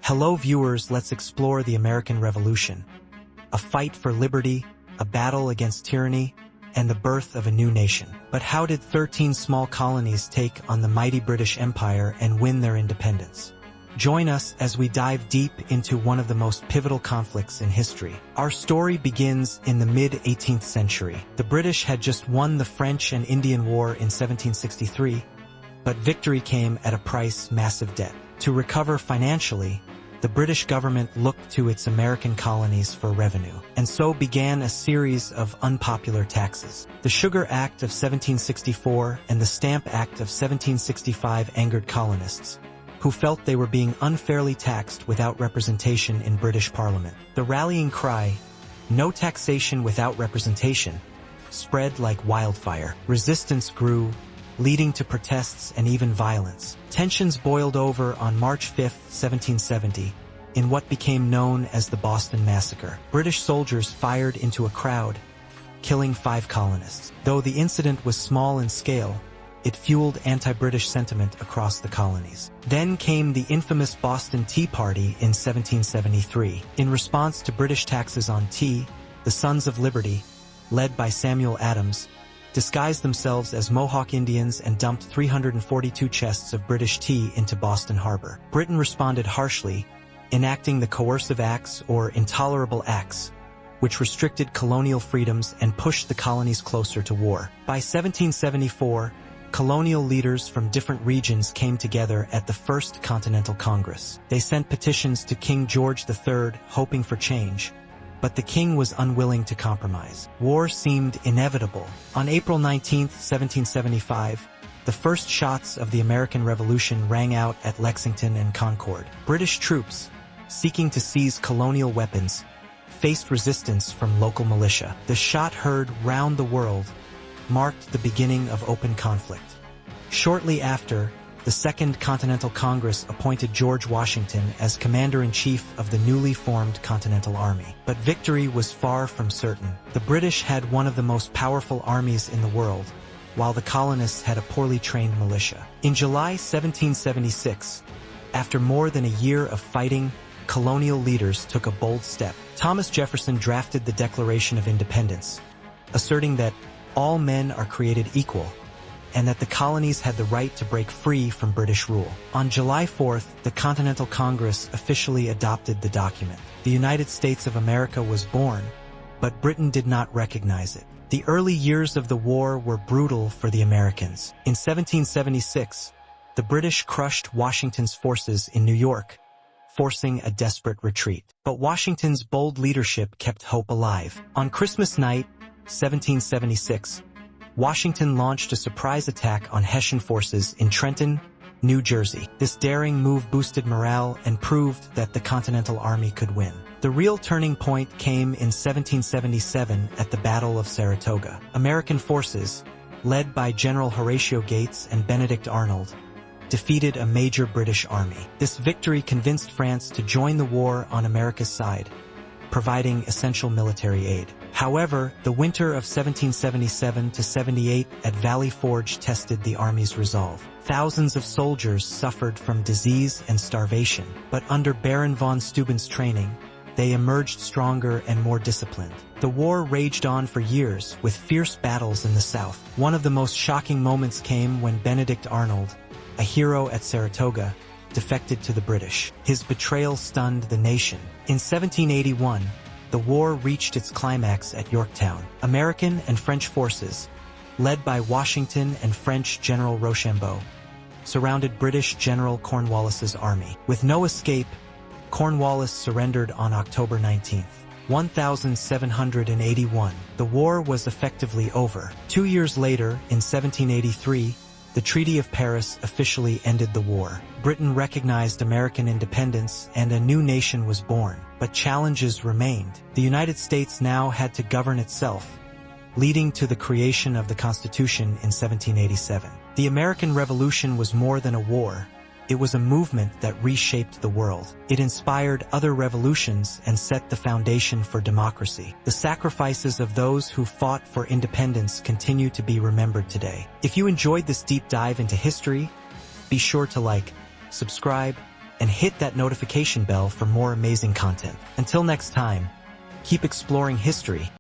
Hello viewers, let's explore the American Revolution. A fight for liberty, a battle against tyranny, and the birth of a new nation. But how did 13 small colonies take on the mighty British Empire and win their independence? Join us as we dive deep into one of the most pivotal conflicts in history. Our story begins in the mid-18th century. The British had just won the French and Indian War in 1763, but victory came at a price: massive debt. To recover financially, the British government looked to its American colonies for revenue, and so began a series of unpopular taxes. The Sugar Act of 1764 and the Stamp Act of 1765 angered colonists, who felt they were being unfairly taxed without representation in British Parliament. The rallying cry, "No taxation without representation," spread like wildfire. Resistance grew, leading to protests and even violence. Tensions boiled over on March 5, 1770, in what became known as the Boston Massacre. British soldiers fired into a crowd, killing 5 colonists. Though the incident was small in scale, it fueled anti-British sentiment across the colonies. Then came the infamous Boston Tea Party in 1773. In response to British taxes on tea, the Sons of Liberty, led by Samuel Adams, disguised themselves as Mohawk Indians and dumped 342 chests of British tea into Boston Harbor. Britain responded harshly, enacting the Coercive Acts or Intolerable Acts, which restricted colonial freedoms and pushed the colonies closer to war. By 1774, colonial leaders from different regions came together at the First Continental Congress. They sent petitions to King George III, hoping for change, but the king was unwilling to compromise. War seemed inevitable. On April 19, 1775, the first shots of the American Revolution rang out at Lexington and Concord. British troops, seeking to seize colonial weapons, faced resistance from local militia. The shot heard round the world marked the beginning of open conflict. Shortly after, the Second Continental Congress appointed George Washington as Commander-in-Chief of the newly formed Continental Army. But victory was far from certain. The British had one of the most powerful armies in the world, while the colonists had a poorly trained militia. In July 1776, after more than a year of fighting, colonial leaders took a bold step. Thomas Jefferson drafted the Declaration of Independence, asserting that all men are created equal, and that the colonies had the right to break free from British rule. On July 4th, the Continental Congress officially adopted the document. The United States of America was born, but Britain did not recognize it. The early years of the war were brutal for the Americans. In 1776, the British crushed Washington's forces in New York, forcing a desperate retreat. But Washington's bold leadership kept hope alive. On Christmas night, 1776, Washington launched a surprise attack on Hessian forces in Trenton, New Jersey. This daring move boosted morale and proved that the Continental Army could win. The real turning point came in 1777 at the Battle of Saratoga. American forces, led by General Horatio Gates and Benedict Arnold, defeated a major British army. This victory convinced France to join the war on America's side, providing essential military aid. However, the winter of 1777 to 78 at Valley Forge tested the Army's resolve. Thousands of soldiers suffered from disease and starvation, but under Baron von Steuben's training, they emerged stronger and more disciplined. The war raged on for years, with fierce battles in the South. One of the most shocking moments came when Benedict Arnold, a hero at Saratoga, defected to the British. His betrayal stunned the nation. In 1781, the war reached its climax at Yorktown. American and French forces, led by Washington and French General Rochambeau, surrounded British General Cornwallis's army. With no escape, Cornwallis surrendered on October 19, 1781. The war was effectively over. 2 years later, in 1783, the Treaty of Paris officially ended the war. Britain recognized American independence and a new nation was born. But challenges remained. The United States now had to govern itself, leading to the creation of the Constitution in 1787. The American Revolution was more than a war. It was a movement that reshaped the world. It inspired other revolutions and set the foundation for democracy. The sacrifices of those who fought for independence continue to be remembered today. If you enjoyed this deep dive into history, be sure to like, subscribe, and hit that notification bell for more amazing content. Until next time, keep exploring history